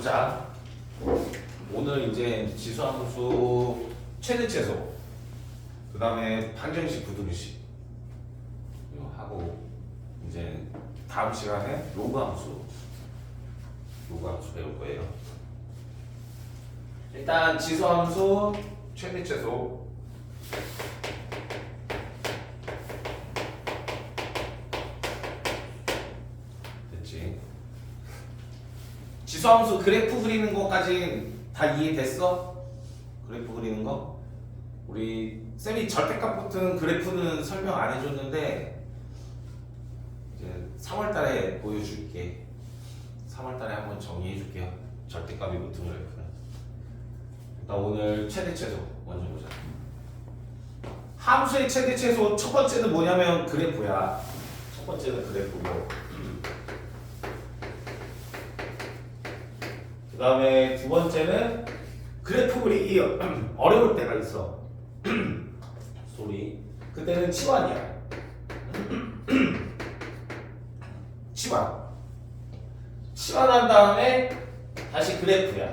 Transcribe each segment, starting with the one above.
보자. 오늘 이제 지수함수 최대 최소, 그 다음에 방정식 부등식 이거 하고 이제 다음 시간에 로그함수 배울 거예요. 일단 지수함수 최대 최소 됐지? 지수함수 그래프 그리는 거까지 다 이해됐어? 그래프 그리는 거? 우리 쌤이 절대값 붙은 그래프는 설명 안 해줬는데 이제 3월달에 보여줄게. 3월달에 한번 정리해줄게요. 절대값이 붙은 그래프는. 일단 오늘 최대 최소 먼저 보자. 함수의 최대 최소 첫 번째는 뭐냐면 그래프야. 첫 번째는 그래프고. 그 다음에 두 번째는 그래프 그리기 어려울 때가 있어. 소리. 그때는 치환이야. 치환한 다음에 다시 그래프야.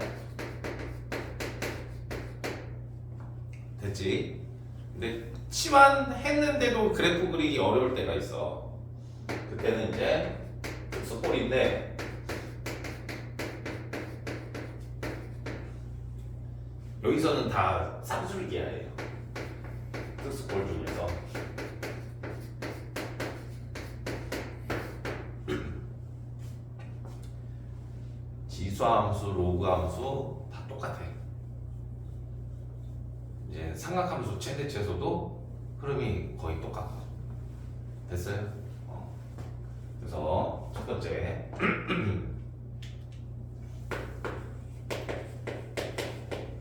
됐지? 근데 치환했는데도 그래프 그리기 어려울 때가 있어. 그때는 이제 특수꼴인데 여기서는 다 쌍줄기야예요. 특수꼴 중에서. 지수함수, 로그함수 다 똑같아. 이제 삼각함수 최대 최소도 흐름이 거의 똑같고. 됐어요? 그래서 첫 번째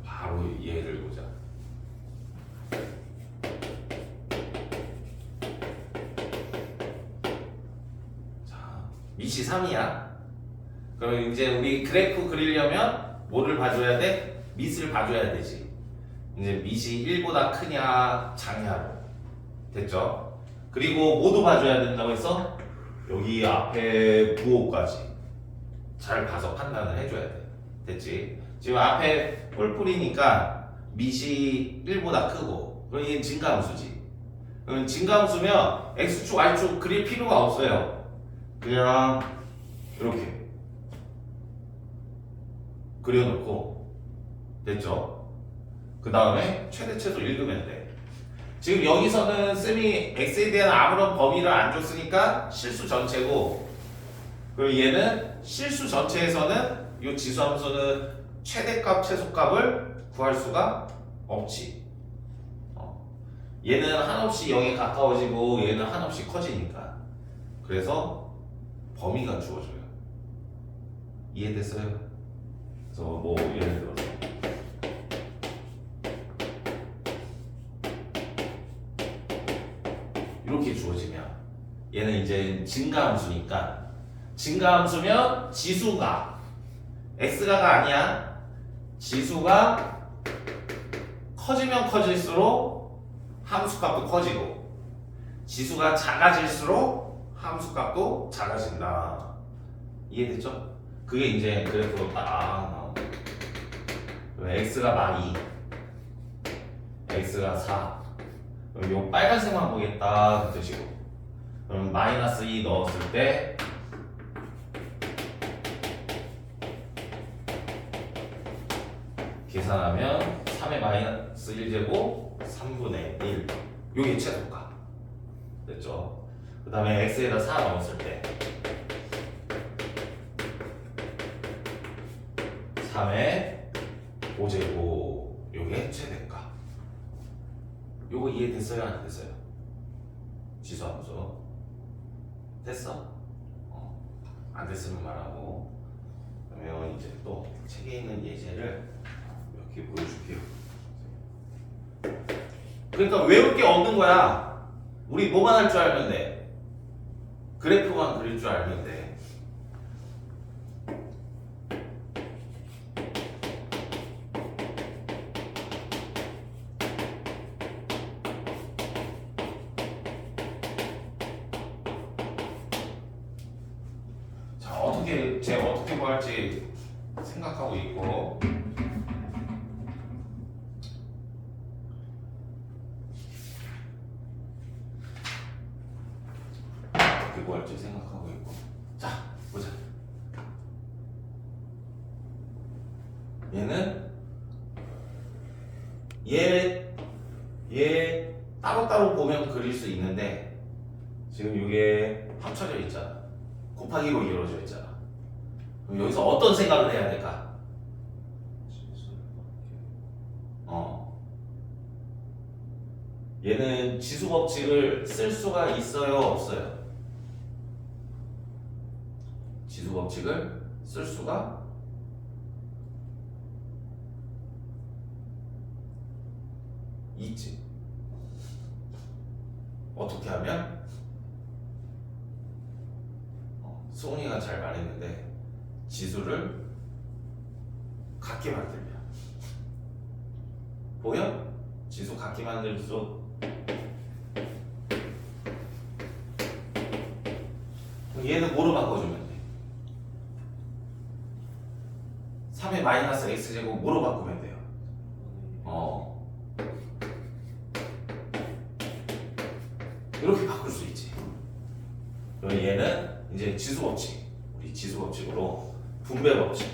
바로 예를 보자. 자, 미시 3이야. 그럼 이제 우리 그래프 그리려면 뭐를 봐줘야 돼? 밑을 봐줘야 되지. 이제 밑이 1보다 크냐 작냐로. 됐죠? 그리고 뭐도 봐줘야 된다고 했어? 여기 앞에 부호까지 잘 봐서 판단을 해줘야 돼. 됐지? 지금 앞에 뿔뿔이니까 밑이 1보다 크고, 그럼 얘는 증가함수지. 그럼 증가함수면 x축, y축 그릴 필요가 없어요. 그냥 이렇게 그려놓고. 됐죠? 그 다음에 최대 최소 읽으면 돼. 지금 여기서는 쌤이 x에 대한 아무런 범위를 안 줬으니까 실수 전체고, 그리고 얘는 실수 전체에서는 이 지수함수는 최대값, 최소값을 구할 수가 없지. 얘는 한없이 0에 가까워지고 얘는 한없이 커지니까. 그래서 범위가 주어져요. 이해됐어요? 그래서 뭐 예를 들어서 이렇게 주어지면 얘는 이제 증가함수니까, 증가함수면 지수가 x가가 아니야. 지수가 커지면 커질수록 함수값도 커지고, 지수가 작아질수록 함수값도 작아진다. 이해됐죠? 그게 이제 그래프로 딱 x가 막 2, x가 4. 그럼 요 빨간색만 보겠다 그 뜻이고, 그럼 마이너스 2 넣었을 때 계산하면 3의 마이너스 1제곱 3분의 1, 요게 최소값. 됐죠? 그 다음에 x에다 4 넣었을 때 3의 5제곱, 요게 최대값. 요거 이해됐어요? 안 됐어요? 지수함수 됐어? 안 됐으면 말하고. 그러면 이제 또 책에 있는 예제를 몇 개 보여줄게요. 그러니까 외울 게 없는 거야. 우리 뭐만 할 줄 알면 돼. 그래프만 그릴 줄 알면 돼. 쟤 어떻게 구할지 생각하고 있고 어떻게 뭐 할지 생각하고 있고. 자, 보자. 얘는 얘 따로따로 보면 그릴 수 있는데 지금 이게 합쳐져 있잖아. 곱하기로 이루어져 있잖아. 그럼 여기서 어떤 생각을 해야 될까? 얘는 지수 법칙을 쓸 수가 있어요, 없어요? 지수 법칙을 쓸 수가 있지. 어떻게 하면? 수은이가 잘 말했는데 지수를 같게 만들면 보여? 지수 같게 만들 수 얘는 뭐로 바꿔주면 돼? 3의 마이너스 x제곱 뭐로 바꾸면 돼요? 이렇게 바꿀 수 있지. 그럼 얘는 이제 지수 법칙, 우리 지수 법칙으로 분배 법칙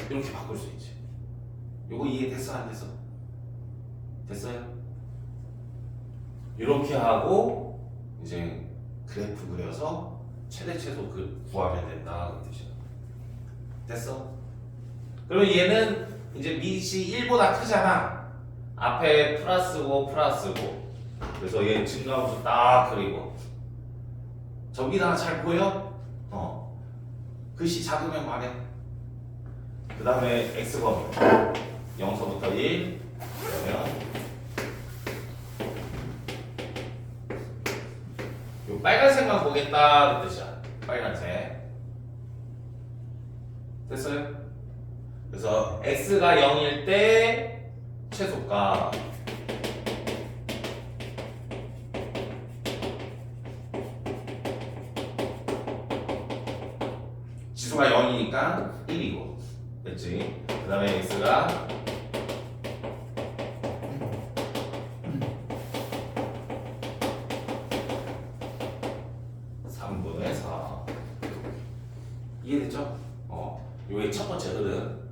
이렇게 바꿀 수 있지. 요거 이해됐어, 안 됐어? 됐어요? 이렇게 하고 이제 그래프 그려서 최대 최소 구하면 된다 그 뜻이야. 됐어? 그러면 얘는 이제 밑이 1보다 크잖아. 앞에 플러스고 플러스고. 그래서 얘 증가함수 딱 그리고 저기다 잘 보여? 글씨 작으면 말해. 그 다음에 x범위 0서부터 1 그러면 요 빨간색만 보겠다 그 뜻이야. 빨간색. 됐어요? 그래서 x가 0일 때 최소값 지수가 0이니까 1이고 됐지? 그 다음에 x가 3분의 4 이해됐죠? 요게 첫 번째 흐름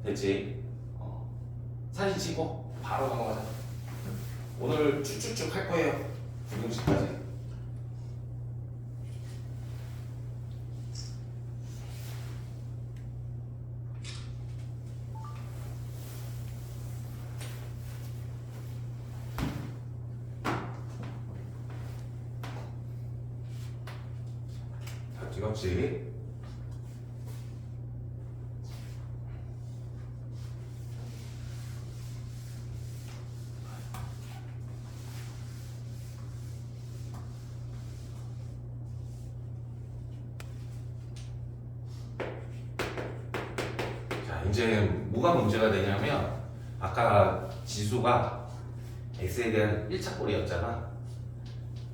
됐지? 사진 찍고 바로 넘어가자. 오늘 쭉쭉쭉 할 거예요. 9등식까지. 자, 찍었지? 이제 뭐가 문제가 되냐면 아까 지수가 x에 대한 1차꼴이었잖아.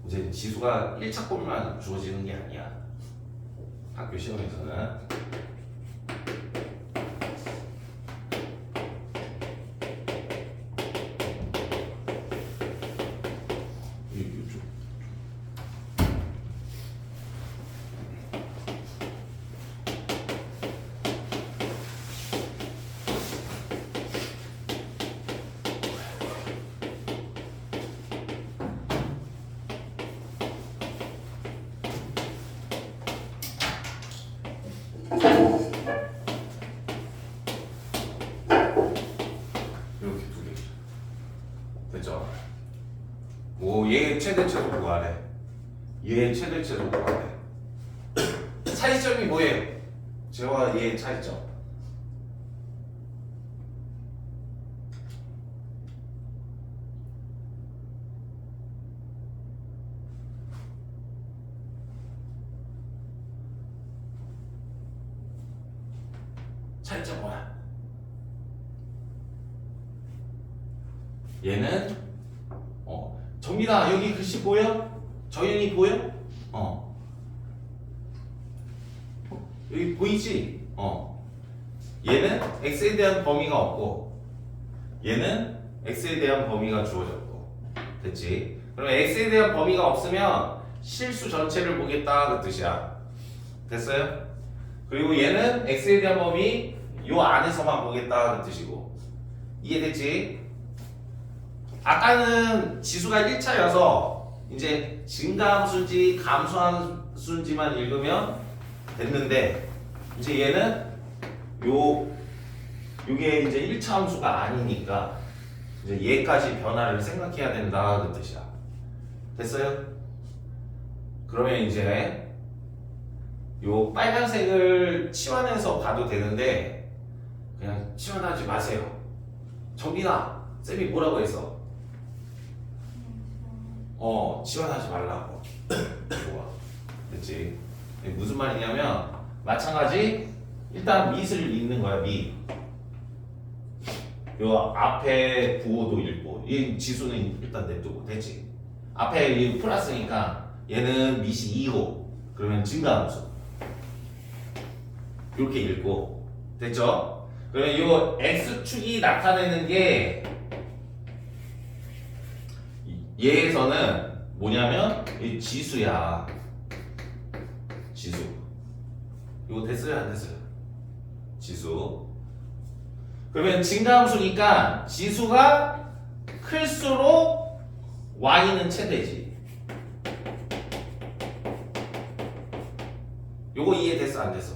이제 지수가 1차꼴만 주어지는 게 아니야. 학교 시험에서는 이쪽 이렇게 두 개. 됐죠? 얘 최대 최소 구하래. 얘 최대 최소 구하래. 차이점이 뭐예요? 쟤와 얘의 차이점. 차이점 뭐야? 얘는 정민아 여기 글씨 보여? 저윤이 보여? 여기 보이지? 얘는 x에 대한 범위가 없고 얘는 x에 대한 범위가 주어졌고 됐지? 그러면 x에 대한 범위가 없으면 실수 전체를 보겠다 그 뜻이야. 됐어요? 그리고 얘는 x에 대한 범위 요 안에서만 보겠다 그 뜻이고 이해됐지? 아까는 지수가 1차여서 이제 증가함수인지 감소함수인지만 읽으면 됐는데 이제 얘는 요게 이제 1차 함수가 아니니까 이제 얘까지 변화를 생각해야 된다 그 뜻이야. 됐어요? 그러면 이제 요 빨간색을 치환해서 봐도 되는데 그냥 치환하지 마세요. 정빈아, 쌤이 뭐라고 했어? 치환하지 말라고. 좋아. 됐지? 무슨 말이냐면 마찬가지 일단 밑을 읽는 거야. 밑. 요 앞에 부호도 읽고 이 지수는 일단 냅두고 됐지? 앞에 이 플러스니까 얘는 밑이 2고 그러면 증가함수 이렇게 읽고 됐죠? 그러면 요 x축이 나타내는 게 얘에서는 뭐냐면 이 지수야. 지수. 이거 됐어요? 안 됐어요? 지수. 그러면 증가함수니까 지수가 클수록 y는 최대지. 요거 이해됐어? 안 됐어?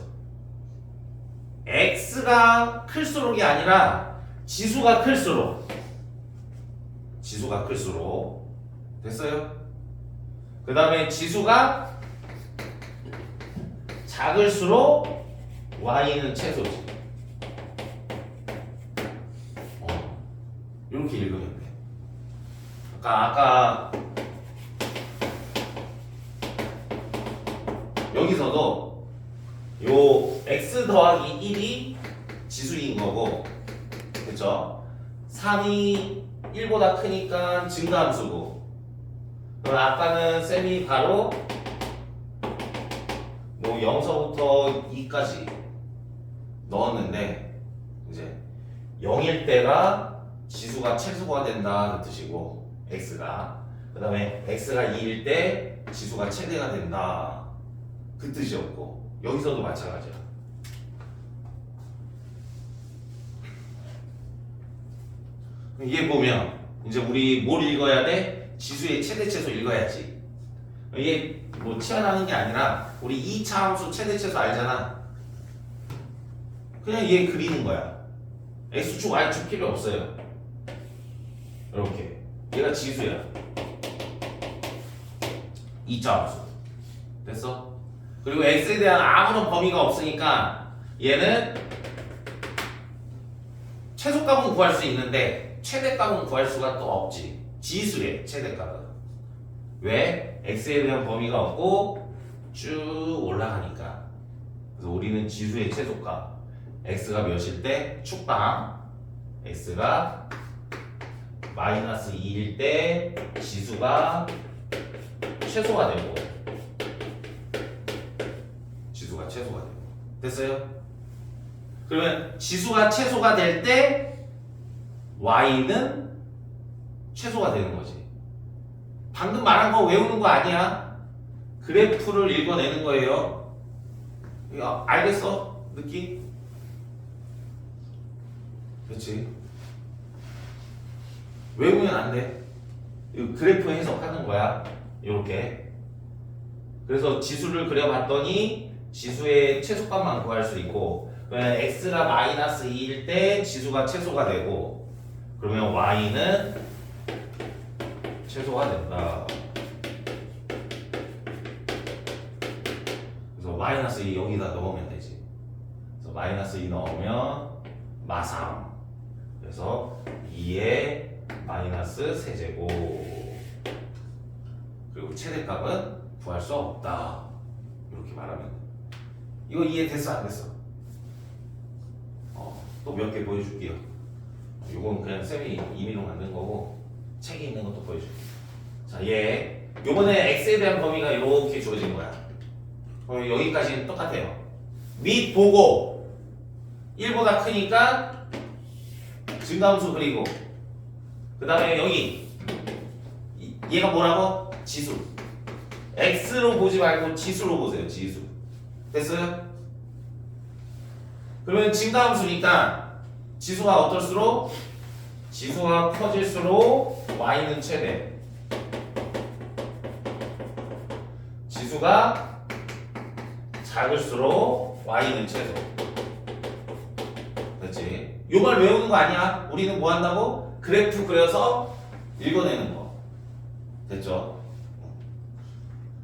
x가 클수록이 아니라 지수가 클수록 됐어요? 그 다음에 지수가 작을수록 y는 최소지. 이렇게 읽으면 돼. 아까 여기서도 요 x 더하기 1이 지수인 거고 그쵸? 3이 1보다 크니까 증가함수고 그럼 아까는 쌤이 바로 뭐 0서부터 2까지 넣었는데 이제 0일 때가 지수가 최소가 된다 그 뜻이고 x가 그 다음에 x가 2일 때 지수가 최대가 된다 그 뜻이었고 여기서도 마찬가지야. 이게 보면 이제 우리 뭘 읽어야 돼? 지수의 최대 최소 읽어야지. 이게 뭐 치환하는 게 아니라 우리 2차 함수 최대 최소 알잖아. 그냥 얘 그리는 거야. x축 y축 필요 없어요. 이렇게 얘가 지수야. 2차 함수 됐어? 그리고 x에 대한 아무런 범위가 없으니까 얘는 최소값은 구할 수 있는데 최대값은 구할 수가 또 없지. 지수의 최대값은. 왜? x에 대한 범위가 없고 쭉 올라가니까. 그래서 우리는 지수의 최소값 x가 몇일 때 축방 x가 마이너스 2일 때 지수가 최소가 되고 지수가 최소가 되고 됐어요? 그러면 지수가 최소가 될 때 y는 최소가 되는 거지. 방금 말한 거 외우는 거 아니야. 그래프를 읽어내는 거예요. 알겠어? 느낌? 그렇지? 외우면 안 돼. 그래프 해석하는 거야. 이렇게. 그래서 지수를 그려봤더니 지수의 최소값만 구할 수 있고 그러면 x가 마이너스 2일 때 지수가 최소가 되고 그러면 y는 최소가 된다. 그래서 마이너스 2 여기다 넣으면 되지. 그래서 마이너스 2 넣으면 마삼. 그래서 2의 마이너스 세제곱. 그리고 최대값은 구할 수 없다. 이렇게 말하면 돼. 이거 이해됐어 안 됐어? 또 몇 개 보여줄게요. 이건 그냥 쌤이 임의로 만든 거고 책에 있는 것도 보여줄게. 자, 얘 요번에 x에 대한 범위가 이렇게 주어진 거야. 그럼 여기까지는 똑같아요. 밑 보고 1보다 크니까 증가함수 그리고 그 다음에 여기 얘가 뭐라고? 지수. x로 보지 말고 지수로 보세요. 지수. 됐어요? 그러면 증가함수니까 지수가 어떨수록? 지수가 커질수록 y는 최대. 지수가 작을수록 y는 최소. 됐지? 요 말 외우는 거 아니야. 우리는 뭐 한다고? 그래프 그려서 읽어내는 거. 됐죠?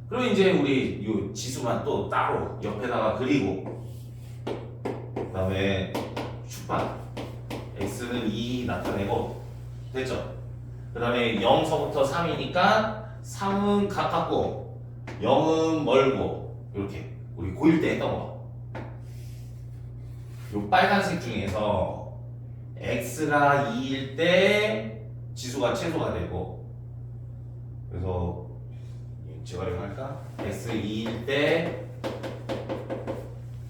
그럼 이제 우리 요 지수만 또 따로 옆에다가 그리고 그 다음에 축반 x는 2 나타내고 됐죠? 그 다음에 0서부터 3이니까 3은 가깝고 0은 멀고 이렇게 우리 고1 때 했던 거. 요 빨간색 중에서 x가 2일 때 지수가 최소가 되고 그래서 재활용할까? x 2일 때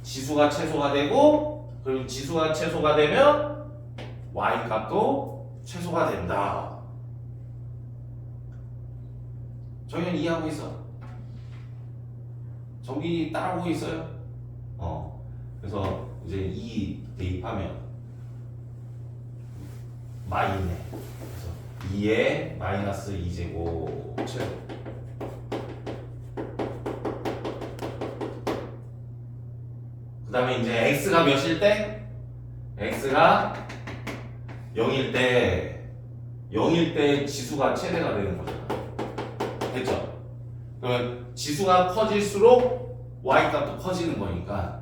지수가 최소가 되고 그리고 지수가 최소가 되면 y 값도 최소가 된다. 정현 이해하고 있어? 정빈이 따라오고 있어요? 그래서 이제 2 대입하면 마이네. 그래서 2에 마이너스 2제곱 최소. 그 다음에 이제 x가 몇일 때? x가 0일 때 지수가 최대가 되는 거잖아. 됐죠? 그러면 지수가 커질수록 y 값도 커지는 거니까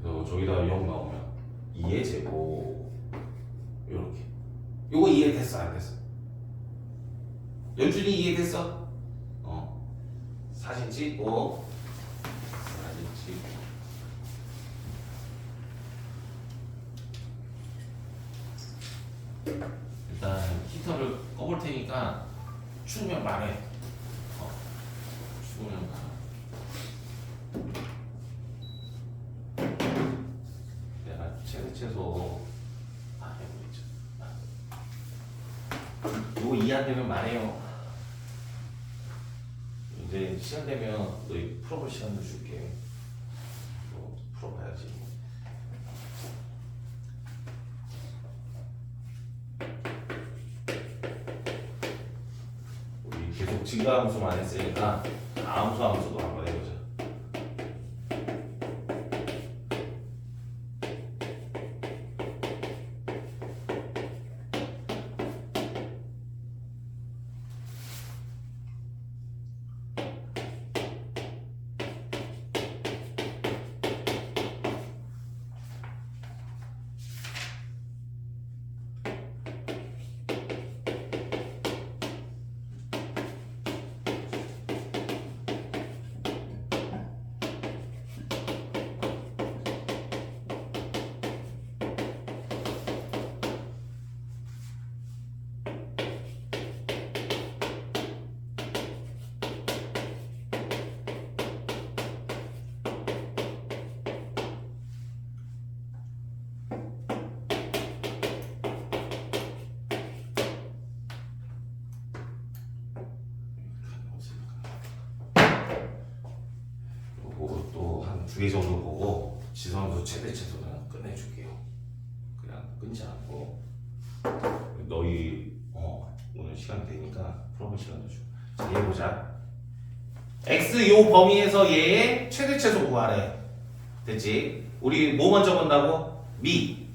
그래서 저기다 0 나오면 2의 제곱 이렇게. 요거 이해됐어 안 됐어? 연준이 이해됐어? 사진 찍고 일단 히터를 꺼볼 테니까 추우면 말해. 추우면 말해. 내가 최소 이거 이해 안 되면 말해요. 이제 시간 되면 너희 풀어볼 시간도 줄게. 풀어봐야지. 우리 계속 증가함수만 했으니까 함수도 한번 해보자. 두 개 정도 보고 지수함수 최대 최소는 끝내줄게요. 그냥 끊지 않고 너희 오늘 시간 되니까 풀어볼 시간도 주고. 자, 얘 보자. x 요 범위에서 얘의 최대 최소 구하래. 됐지? 우리 뭐 먼저 본다고? 밑.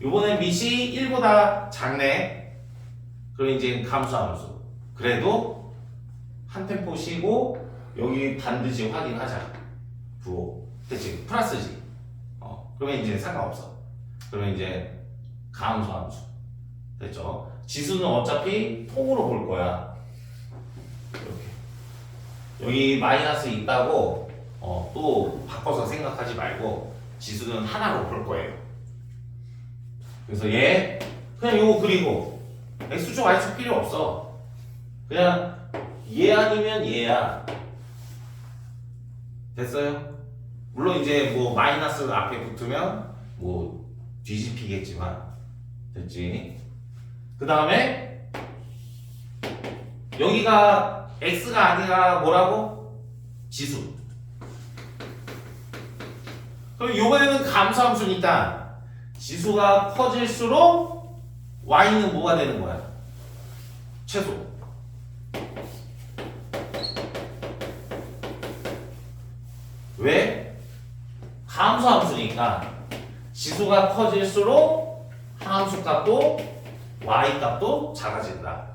요번엔 밑이 1보다 작네. 그럼 이제 감수함수. 그래도 한 템포 쉬고 여기 반드시 확인하자. 부호. 됐지? 플러스지. 그러면 이제 상관없어. 그러면 이제 감수함수. 됐죠? 지수는 어차피 통으로 볼 거야. 이렇게. 여기 마이너스 있다고 또 바꿔서 생각하지 말고 지수는 하나로 볼 거예요. 그래서 얘 그냥 요거 그리고 x축 y축 필요 없어. 그냥 얘 아니면 얘야. 됐어요? 물론 이제 뭐 마이너스 앞에 붙으면 뭐 뒤집히겠지만 됐지? 그 다음에 여기가 x가 아니라 뭐라고? 지수. 그럼 요번에는 감소함수니까 지수가 커질수록 y는 뭐가 되는 거야? 최소. 왜? 감소함수니까 지수가 커질수록 함수 값도 y 값도 작아진다.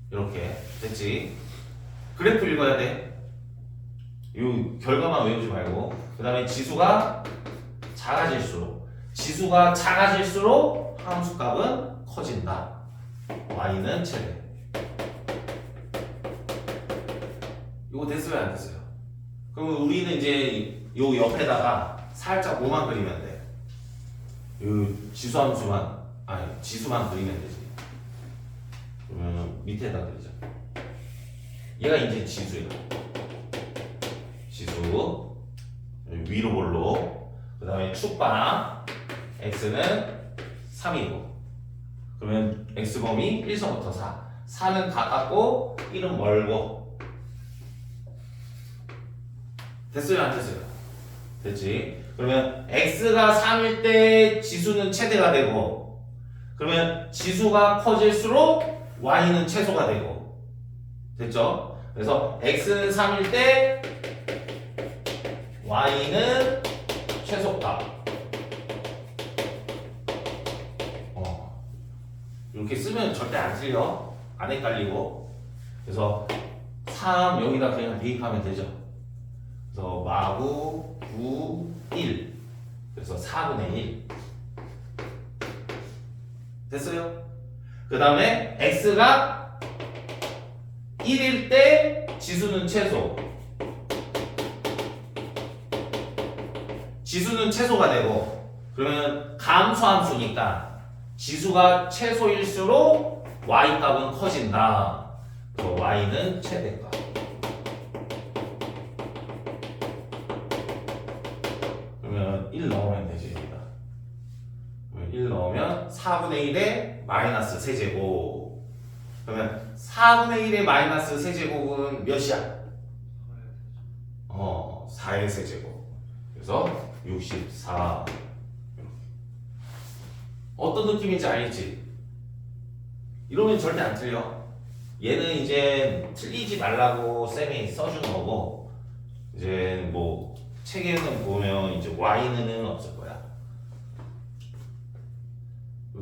이렇게 됐지? 그래프 읽어야 돼. 이 결과만 외우지 말고. 그 다음에 지수가 작아질수록 함수 값은 커진다. y는 최대. 이거 됐어요 안 됐어요? 그럼 우리는 이제 요 옆에다가 살짝 뭐만 그리면 돼? 요 지수만 그리면 되지. 그러면 밑에다 그리자. 얘가 이제 지수야. 지수 위로 볼로. 그 다음에 축방 x는 3이고. 그러면 x범위 1서부터 4. 4는 가깝고 1은 멀고. 됐어요 안 됐어요? 됐지? 그러면 x가 3일 때 지수는 최대가 되고, 그러면 지수가 커질수록 y는 최소가 되고. 됐죠? 그래서 x는 3일 때 y는 최소값. 이렇게 쓰면 절대 안 틀려. 안 헷갈리고. 그래서 3 여기다 그냥 대입하면 되죠. 그래서 마구 9, 1. 그래서 4분의 1. 됐어요? 그 다음에 x가 1일 때 지수는 최소. 지수는 최소가 되고, 그러면 감소함수니까 지수가 최소일수록 y 값은 커진다. 그래서 y는 최대값. 그러면 1 넣으면 되지. 1 넣으면 4분의 1에 마이너스 세제곱. 그러면 4분의 1에 마이너스 세제곱은 몇이야? 4의 세제곱. 그래서 64. 어떤 느낌인지 알겠지? 이러면 절대 안 틀려. 얘는 이제 틀리지 말라고 쌤이 써준 거고, 이제 뭐 책에는 보면 이제 y는 없을 거야.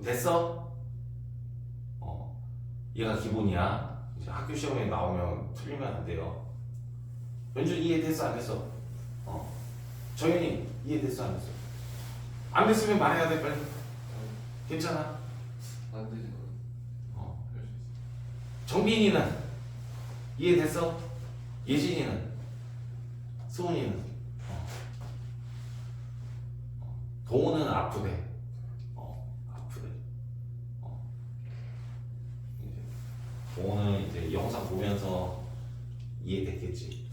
됐어? 얘가 기본이야. 이제 학교 시험에 나오면 틀리면 안 돼요. 연준 이해됐어 안 됐어? 정현이 이해됐어 안 됐어? 안 됐으면 말해야 돼 빨리. 괜찮아. 안 되지. 정빈이는 이해됐어? 예진이는? 수훈이는? 동호는 아프대. 아프대. 동호는 이제 영상 보면서 이해됐겠지.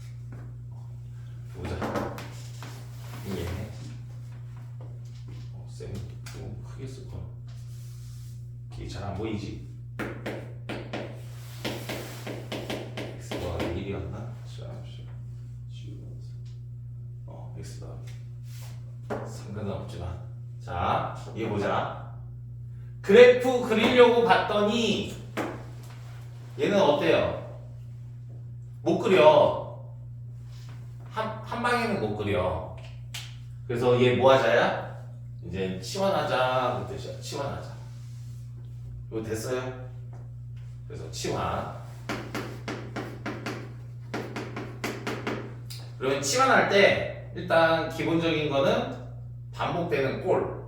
보자. 이해. 쌤 좀 크게 쓸걸. 이게 잘 안 보이지? x가 1이었나? x가 상관은 없지만. 자, 이거 보자. 그래프 그리려고 봤더니 얘는 어때요? 못 그려. 한 방에는 못 그려. 그래서 얘 뭐 하자야? 이제 치환하자 그 뜻이야. 치환하자. 이거 됐어요? 그래서 치환. 그러면 치환할 때 일단 기본적인 거는 반복되는 골,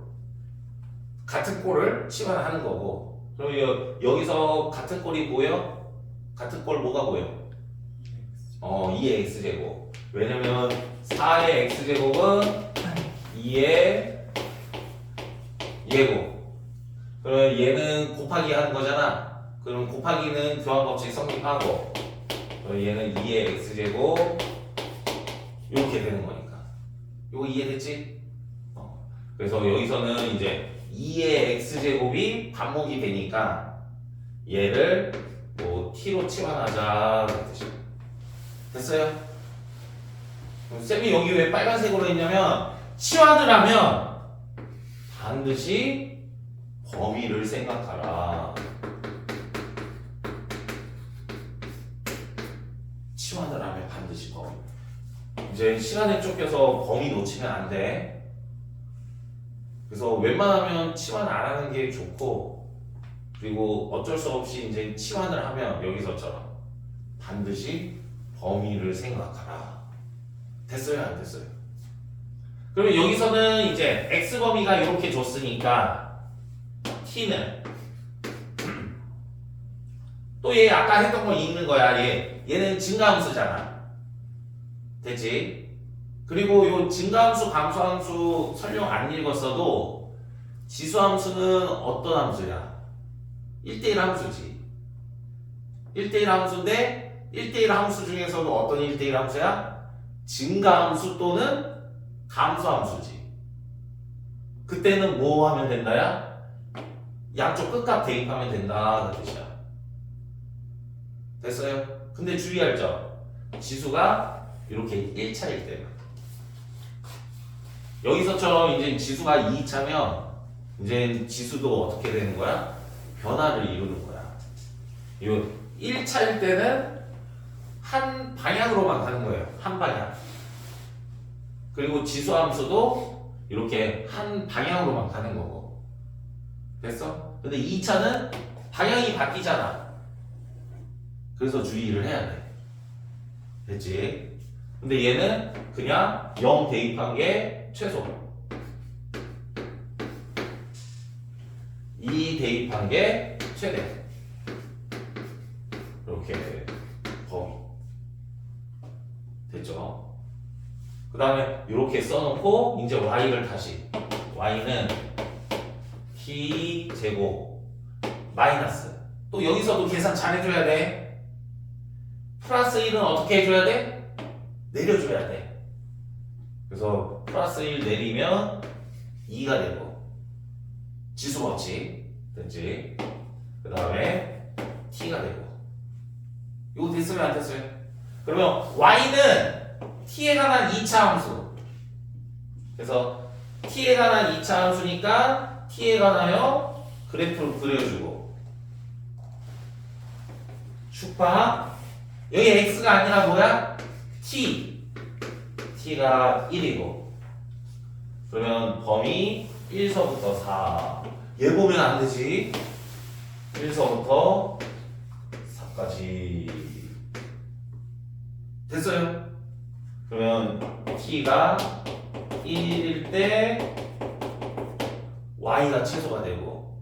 같은 골을 치환하는 거고. 그럼 여기서 같은 골이 보여? 같은 골 뭐가 보여? 2의 x제곱. 왜냐면 4의 x제곱은 2의 예곱. 그러면 얘는 곱하기 하는 거잖아. 그럼 곱하기는 교환법칙 성립하고, 그럼 얘는 2의 x제곱 이렇게 되는 거니까. 이거 이해됐지? 그래서 여기서는 이제 2의 x제곱이 반목이 되니까 얘를 뭐 t로 치환하자 그런 뜻이야. 됐어요? 그럼 쌤이 여기 왜 빨간색으로 했냐면 치환을 하면 반드시 범위를 생각하라. 치환을 하면 반드시 범위. 이제 시간에 쫓겨서 범위 놓치면 안 돼. 그래서 웬만하면 치환 안 하는 게 좋고, 그리고 어쩔 수 없이 이제 치환을 하면 여기서처럼 반드시 범위를 생각하라. 됐어요? 안 됐어요? 그러면 여기서는 이제 x 범위가 이렇게 줬으니까 t는 또 얘 아까 했던 거 읽는 거야. 얘는 증가함수잖아. 됐지? 그리고 요 증가함수, 감소함수 설명 안 읽었어도 지수함수는 어떤 함수야? 1대1 함수지. 1대1 함수인데 1대1 함수 중에서도 어떤 1대1 함수야? 증가함수 또는 감소함수지. 그때는 뭐 하면 된다야? 양쪽 끝값 대입하면 된다 그 뜻이야. 됐어요? 근데 주의할 점, 지수가 이렇게 1차일 때는 여기서처럼 이제 지수가 2차면 이제 지수도 어떻게 되는 거야? 변화를 이루는 거야. 이 1차일 때는 한 방향으로만 가는 거예요. 한 방향. 그리고 지수함수도 이렇게 한 방향으로만 가는 거고. 됐어? 근데 2차는 방향이 바뀌잖아. 그래서 주의를 해야 돼. 됐지? 근데 얘는 그냥 0 대입한 게 최소, 2 대입한 게 최대. 이렇게 범위. 됐죠? 그 다음에 이렇게 써놓고 이제 y를 다시, y는 t 제곱 마이너스, 또 여기서도 계산 잘 해줘야 돼. 플러스 1은 어떻게 해줘야 돼? 내려줘야 돼. 그래서 플러스 1 내리면 2가 되고, 지수 법칙 됐지? 그 다음에 t가 되고. 이거 됐어요? 안 됐어요? 그러면 y는 t에 관한 2차 함수. 그래서 t에 관한 2차 함수니까 t에 관하여 그래프를 그려주고, 축파 여기 x가 아니라 뭐야? t가 1이고, 그러면 범위 1서부터 4. 얘 보면 안 되지. 1서부터 4까지. 됐어요? 그러면 t가 1일 때 y가 최소가 되고,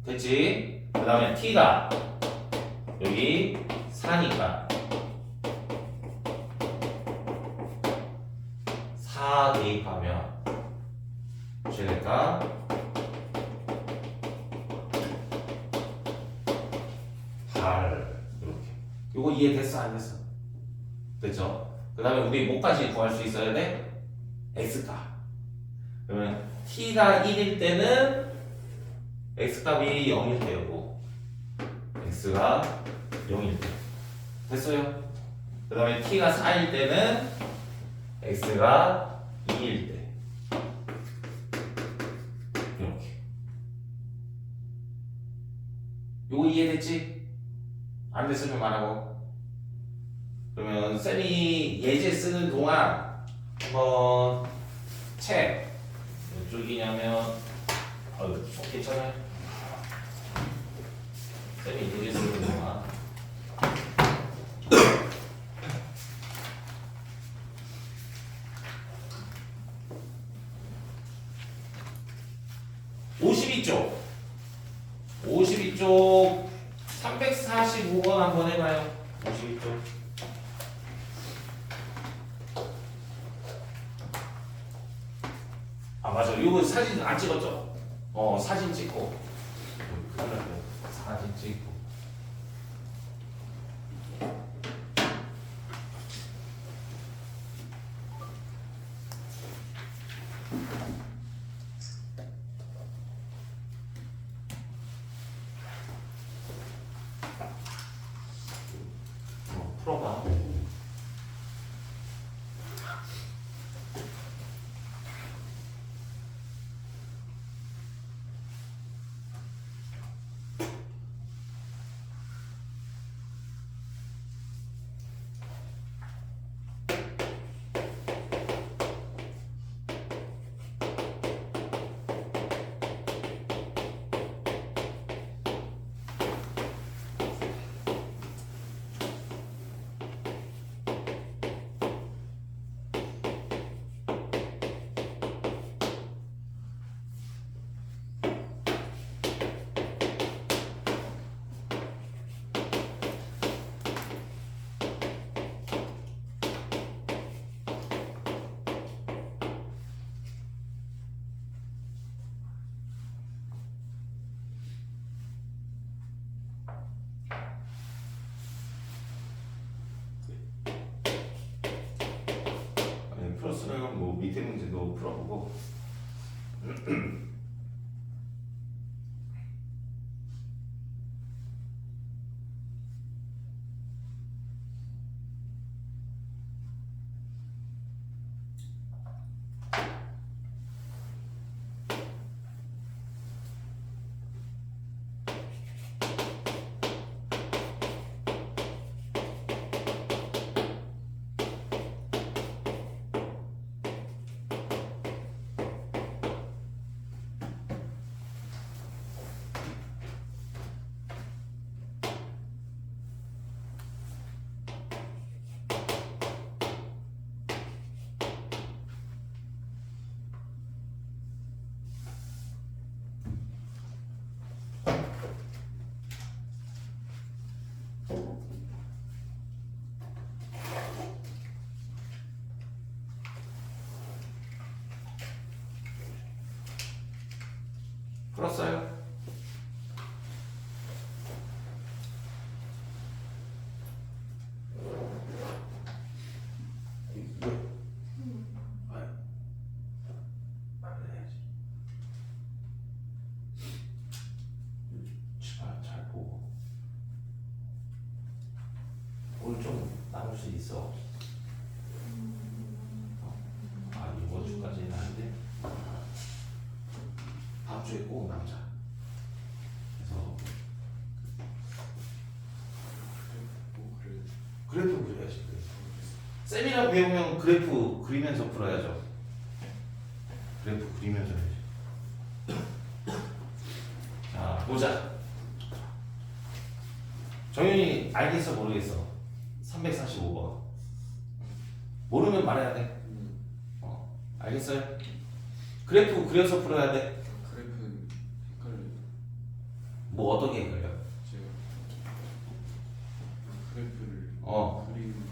됐지? 그 다음에 t가 여기 4니까 4 대입하면 최대가 8. 이렇게. 이거 이해됐어? 안 됐어? 됐죠? 그 다음에 우리 뭐까지 구할 수 있어야 돼? x값. 그러면 t가 1일 때는 x값이 0일 때고, x가 0일 때. 됐어요? 그 다음에 t가 4일 때는 x가 2일 때. 이렇게. 요거 이해됐지? 안 됐으면 말하고. 그러면 쌤이 예제 쓰는 동안 한번 책 이쪽이냐면 속 괜찮아요? 쌤이 예제 쓰는 동안 52쪽 345번 한번 해봐요. 52쪽 이거 사진 안 찍었죠? 사진 찍고. 큰일 났네. 사진 찍고. 풀어봐. 플러스는 뭐 밑에 문제도 풀어보고. 풀었어요? 잘 보고. 오늘 좀 남을 수 있어. 이번 주까지는 안 돼. 다음 주에 꼭 남자. 그래서 그래프 그려야지. 쌤이랑 배우면 그래프 그리면서 풀어야죠. 그래프 그리면서 해야지. 자, 보자. 정윤이 알겠어 모르겠어? 345번. 모르면 말해야 돼. 알겠어요? 그래프 그려서 풀어야 돼. 그래프 헷갈려요. 뭐 어떤 게 헷갈려? 제가 그래프를 그리는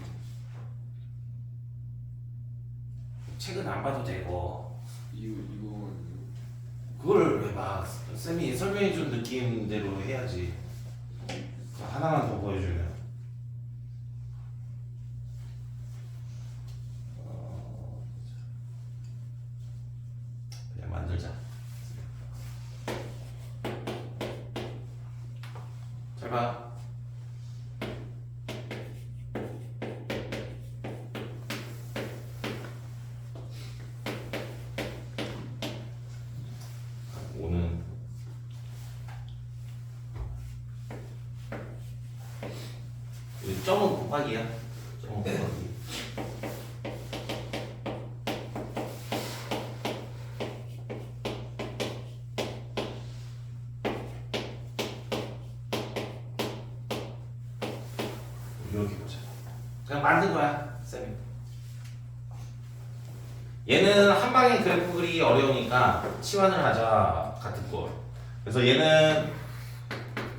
책은 안 봐도 되고 이거 그걸 왜 봐? 쌤이 설명해준 느낌대로 해야지. 하나만 더 보여주면 그냥 만들자. 잘 봐. 오는 점은 곱하기야. 점은 곱하기. 이렇게 보자. 그냥 만든 거야, 쌤이. 얘는 한 방에 그래프 그리기 어려우니까 치환을 하자, 같은 꼴. 그래서 얘는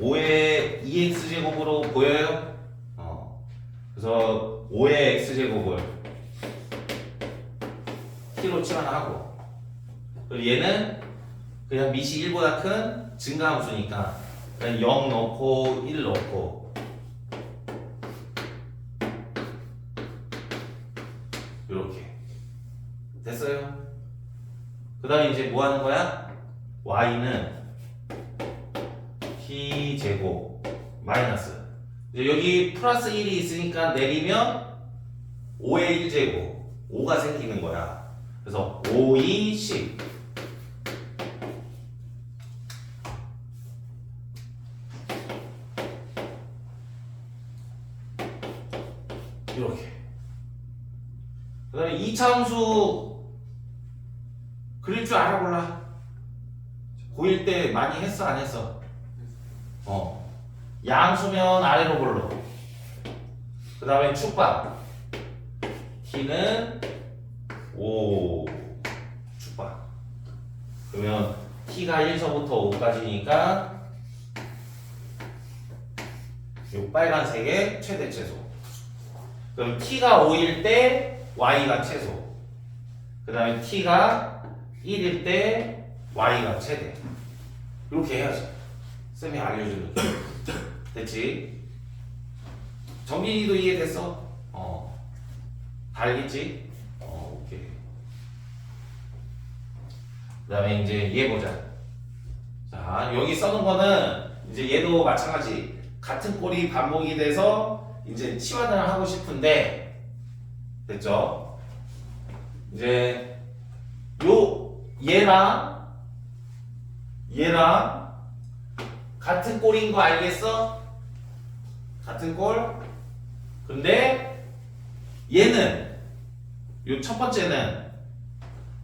5의 2x제곱으로 보여요? 그래서 5의 x제곱을 t로 치환하고 그리고 얘는 그냥 밑이 1보다 큰 증가함수니까 그냥 0 넣고 1 넣고 이렇게 됐어요. 그 다음에 이제 뭐 하는 거야? y는 t제곱 마이너스 이제 여기 플러스 1이 있으니까 내리면 5의 1제곱 5가 생기는 거야. 그래서 5, 2, 10 이렇게. 그 다음에 2차 함수 그릴 줄 알아 몰라? 고1 때 많이 했어 안 했어? 양수면 아래로 볼로. 그 다음에 축박 t는 5 축박. 그러면 t가 1서부터 5까지니까 요 빨간색의 최대 최소. 그럼 t가 5일 때 y가 최소. 그 다음에 t가 1일 때 y가 최대. 이렇게 해야지. 쌤이 알려주는 게. 됐지? 정빈이도 이해됐어? 다 알겠지? 오케이. 그 다음에 이제 얘 보자. 자, 여기 써놓은 거는 이제 얘도 마찬가지. 같은 꼴이 반복이 돼서 이제 치환을 하고 싶은데, 됐죠? 이제 얘랑 같은 꼴인 거 알겠어? 같은 꼴. 근데 얘는 요 첫 번째는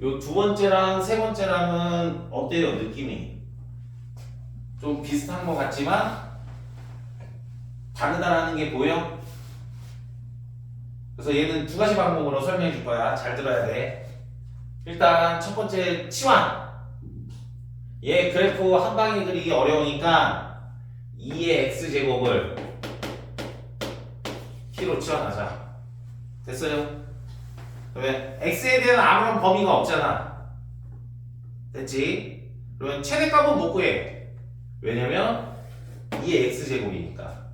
요 두 번째랑 세 번째랑은 어때요? 느낌이 좀 비슷한 것 같지만 다르다라는 게 보여? 그래서 얘는 두 가지 방법으로 설명해 줄 거야. 잘 들어야 돼. 일단 첫 번째 치환. 얘 그래프 한 방에 그리기 어려우니까 2의 x제곱을 t로 치환하자. 됐어요? 그러면 x에 대한 아무런 범위가 없잖아. 됐지? 그러면 최대값은 못 구해. 왜냐면 2의 x제곱이니까.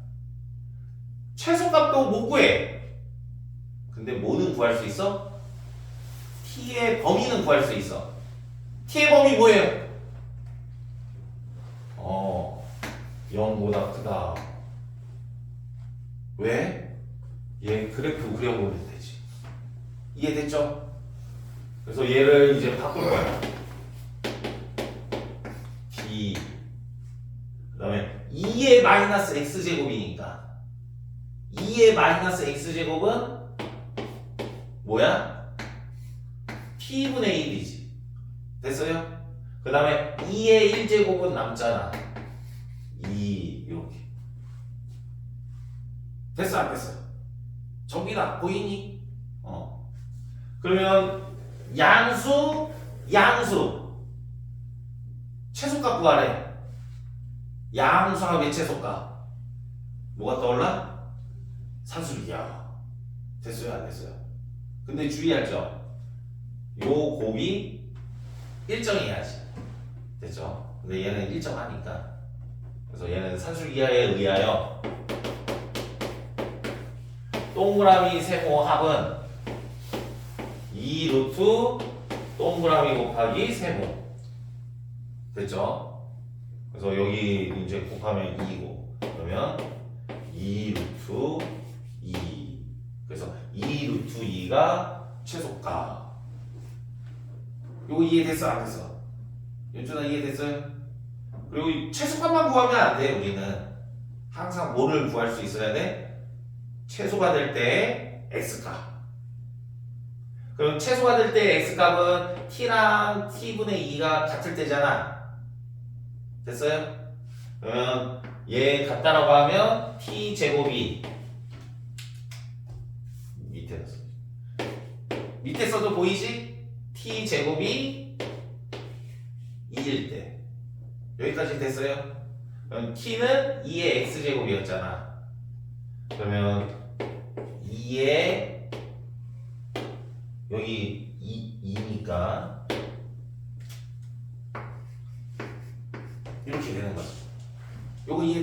최소값도 못 구해. 근데 뭐는 구할 수 있어? t의 범위는 구할 수 있어. t의 범위 뭐예요? 0보다 크다. 왜? 얘 그래프 그려보면 되지. 이해됐죠? 그래서 얘를 이제 바꿀 거야. t 그 다음에 2의 마이너스 x제곱이니까 2의 마이너스 x제곱은 뭐야? t분의 1이지. 됐어요? 그 다음에 2의 1제곱은 남잖아. 2 이렇게. 됐어 안 됐어? 정비다 보이니? 그러면 양수 최소값 구하래. 양수하고 최소값 뭐가 떠올라? 산술기야. 됐어요 안 됐어요? 근데 주의할 점, 요 곱이 일정해야지. 됐죠? 근데 얘는 일정하니까. 그래서 얘는 산술기하에 의하여 동그라미 세모 합은 2 루트 동그라미 곱하기 세모. 됐죠? 그래서 여기 이제 곱하면 2고 그러면 2 루트 2. 그래서 2 루트 2가 최소값. 요거 이해됐어 안 됐어? 윤준아 이해됐어요? 그리고 최소값만 구하면 안 돼. 우리는 항상 뭐를 구할 수 있어야 돼? 최소가 될 때 x값. 그럼 최소가 될 때 x값은 t랑 t분의 2가 같을 때잖아. 됐어요? 그러면 얘 같다라고 하면 t제곱이 밑에 써도 보이지? t제곱이 2일 때. 여기까지 됐어요? 그럼 t는 2의 x제곱이었잖아. 그러면 2의 여기 2니까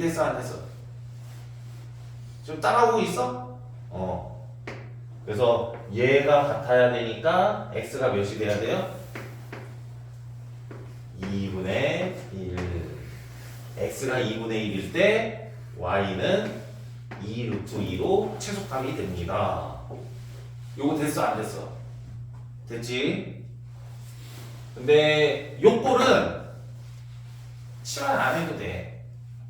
이해됐어 안 됐어? 지금 따라오고 있어? 그래서 얘가 같아야 되니까 x가 몇이 돼야 돼요? 2분의 1. x가 2분의 1일 때 y는 2 루트 2로 최소값이 됩니다. 요거 됐어 안 됐어? 됐지? 근데 요꼴은 치환 안 해도 돼.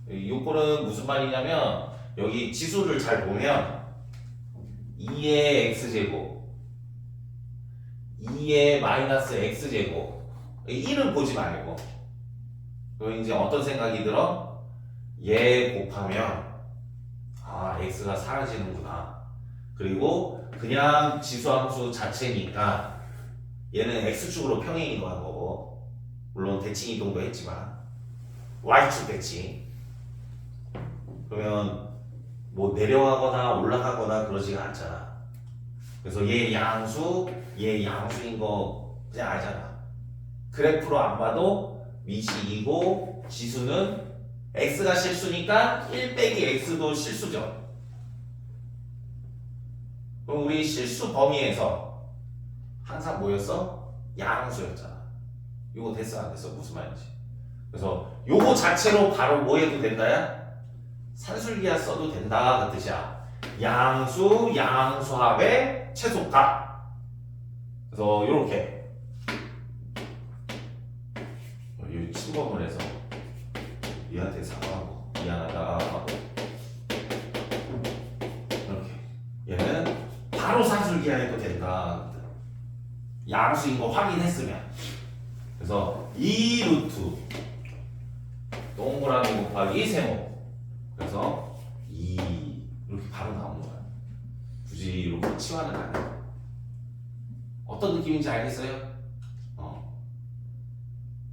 요꼴은 무슨 말이냐면 여기 지수를 잘 보면 2의 x제곱 2의 마이너스 x제곱 1은 보지 말고 그럼 이제 어떤 생각이 들어? 얘 곱하면 아 x가 사라지는구나. 그리고 그냥 지수함수 자체니까 얘는 x축으로 평행 이동한 거고 물론 대칭 이동도 했지만 y축 대칭 그러면 뭐 내려가거나 올라가거나 그러지가 않잖아. 그래서 얘 양수인 거 그냥 알잖아. 그래프로 안 봐도 미시이고 지수는 x가 실수니까 1 빼기 x도 실수죠. 그럼 우리 실수 범위에서 항상 뭐였어? 양수였잖아. 이거 됐어 안 됐어? 무슨 말인지. 그래서 요거 자체로 바로 뭐 해도 된다야? 산술기하 써도 된다 그 뜻이야. 양수합의 최소값. 그래서 요렇게 이 침범을 해서 얘한테 사과하고 미안하다 하고 이렇게 얘는 바로 산술기하 해도 된다. 양수인 거 확인했으면. 그래서 2 루트 동그라미 곱하기 세모. 그래서 2 이렇게 바로 나오는 거야. 굳이 이렇게 치환을 안 해. 어떤 느낌인지 알겠어요?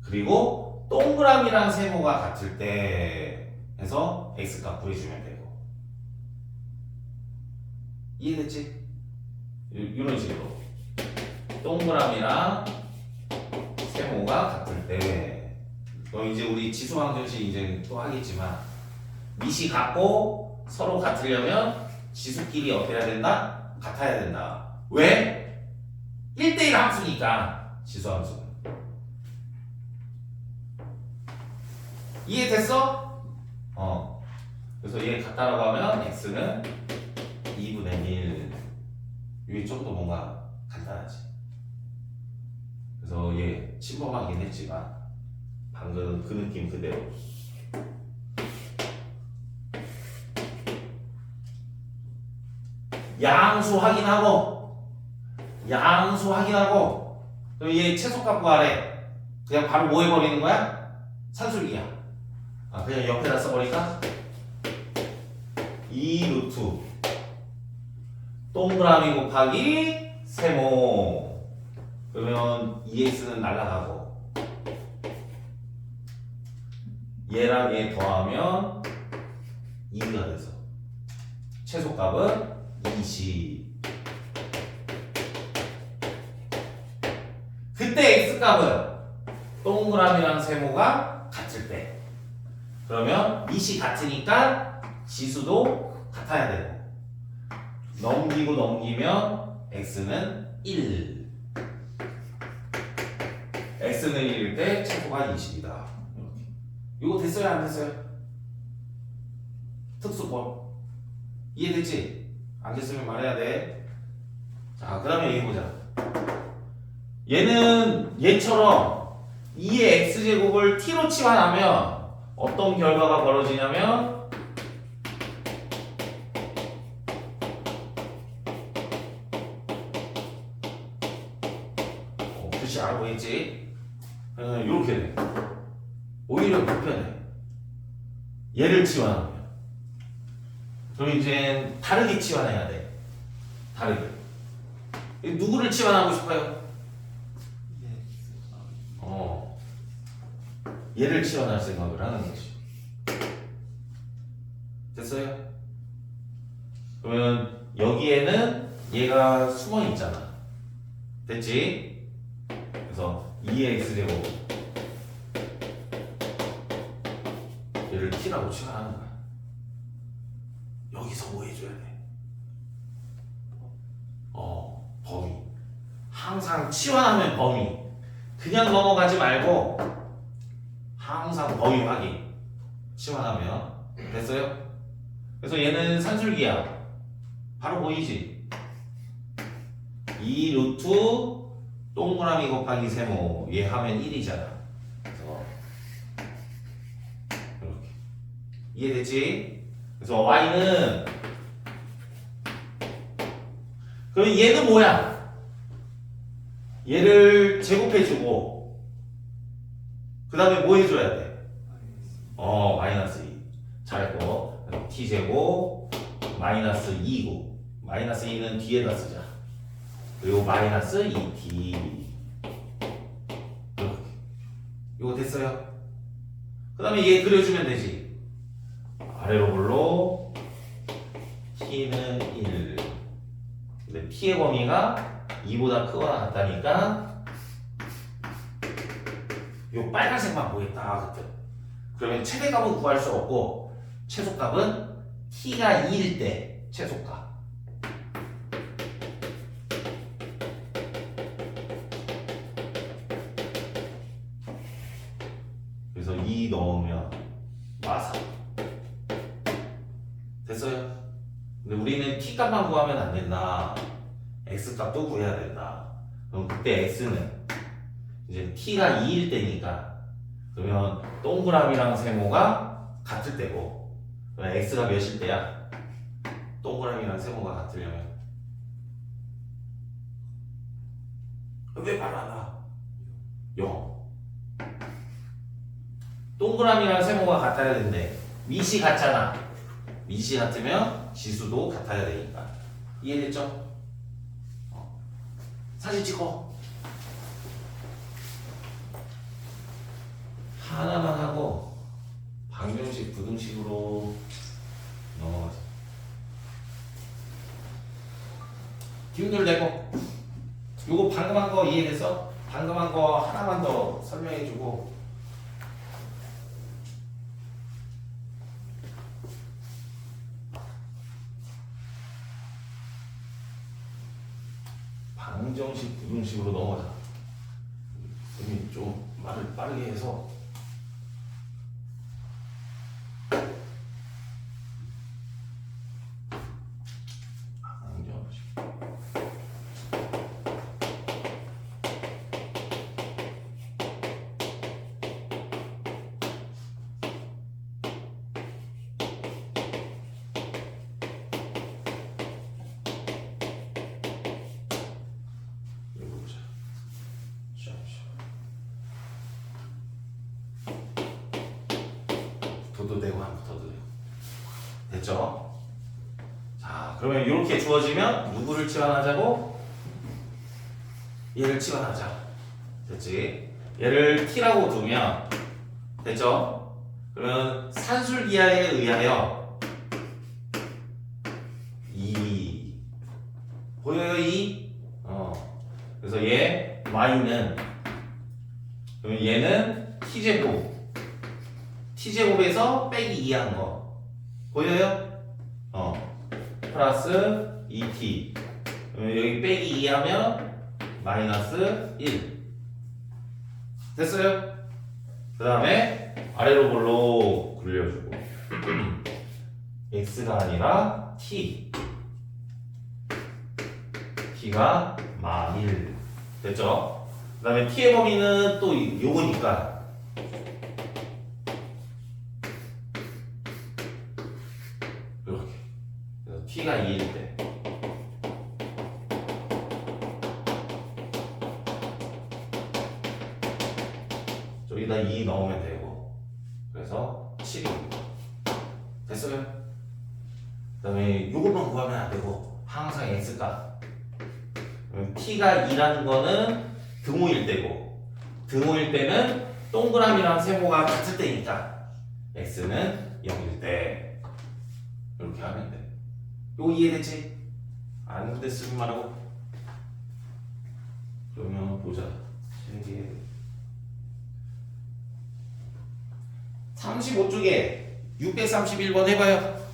그리고 동그라미랑 세모가 같을 때 해서 x값 구해주면 되고. 이해됐지? 이런 식으로 동그라미랑 세모가 같을 때 이제 우리 지수방정식 이제 또 하겠지만 밑이 같고 서로 같으려면 지수끼리 어떻게 해야 된다? 같아야 된다. 왜? 1대1 함수니까 지수함수는. 이해됐어? 그래서 얘 같다라고 하면 x는 2분의 1. 이게 좀 더 뭔가 간단하지. 그래서 얘 침범하긴 했지만 방금 그 느낌 그대로. 양수 확인하고 그럼 얘 최소값 구하래. 그냥 바로 뭐 해버리는 거야? 산술기야. 그냥 옆에다 써버릴까? 2 루트 동그라미 곱하기 세모. 그러면 2x는 날라가고 얘랑 얘 더하면 2가 돼서 최소값은 20. 그때 x값은 동그라미랑 세모가 같을 때. 그러면 밑이 같으니까 지수도 같아야 되고 넘기면 x는 1. x는 1일 때 최소가 20이다. 이렇게. 이거 됐어요 안 됐어요? 특수법 이해됐지? 안 됐으면 말해야 돼. 자, 그 다음에 얘기 보자. 얘는 얘처럼 2의 x제곱을 t로 치환하면 어떤 결과가 벌어지냐면 글씨 알고 있지? 이렇게 돼. 오히려 불편해. 얘를 치환하면. 그럼 이제 다르게 치환해야 돼. 다르게. 누구를 치환하고 싶어요? 얘를 치환할 생각을 하는 거지. 됐어요? 그러면 여기에는 얘가 숨어 있잖아. 됐지? 그래서 2의 x제곱 얘를 t라고 치환하는 거야. 여기서 뭐 해줘야 돼? 범위. 항상 치환하면 범위. 그냥 넘어가지 말고 항상 범위 확인. 치환하면 됐어요? 그래서 얘는 산술기야. 바로 보이지? 2 루트 동그라미 곱하기 세모 얘 하면 1이잖아. 그래서 이렇게 이해됐지? 그래서 y는 그럼 얘는 뭐야? 얘를 제곱해주고 그 다음에 뭐 해줘야 돼? 마이너스 2 잘했고 t제곱 마이너스 2고 마이너스 2는 뒤에다 쓰자. 그리고 마이너스 2t 이렇게 이거 됐어요? 그 다음에 얘 그려주면 되지. 아래로 볼로 t는 1 근데 t의 범위가 2보다 크거나 같다니까 요 빨간색만 보겠다 그때. 그러면 최대값은 구할 수 없고 최소값은 t가 2일 때 최소값. 그래서 2 넣으면 마사 됐어요? 근데 우리는 t값만 구하면 안 된다. x값도 구해야 된다. 그럼 그때 x는 이제 t가 2일 때니까 그러면 동그라미랑 세모가 같을 때고 그럼 x가 몇일 때야? 동그라미랑 세모가 같으려면 왜 바로 안 와? 0. 동그라미랑 세모가 같아야 되는데 밑이 같잖아. 밑이 같으면 지수도 같아야 되니까. 이해됐죠? 사진 찍어. 하나만 하고 방정식 부등식으로 넘어가자. 기운들 내고. 요거 방금 한 거 이해됐어? 방금 한 거 하나만 더 설명해주고. 방정식 부등식으로 넘어가자. 선생님 좀 말을 빠르게 해서. 방정식. 붙어도 되고 안 붙어도 되고. 됐죠? 자, 그러면 이렇게 주어지면 누구를 치환하자고? 얘를 치환하자. 됐지? 얘를 t라고 두면 됐죠? 그러면 산술기하에 의하여 2 보여요? 2? 그래서 얘 y는 그러면 얘는 t제곱 t제곱에서 빼기 2 한 거 보여요? 플러스 2t 여기 빼기 2 하면 마이너스 1 됐어요? 그 다음에 아래로 볼로 굴려주고 x가 아니라 t가 마1 됐죠? 그 다음에 t의 범위는 또 요거니까 이렇게 그래서 t가 2일 때 저기다 2 넣으면 되고 그래서 7입니다. 됐어요? 그 다음에 요것만 구하면 안 되고 항상 x값 t가 2라는 거는 등호일 때고 등호일 때는 동그라미랑 세모가 같을 때니까 x는 0일 때 이렇게 하면 돼. 요거 이해됐지? 안 됐으면 말하고. 그러면 보자. 35쪽에 631번 해봐요.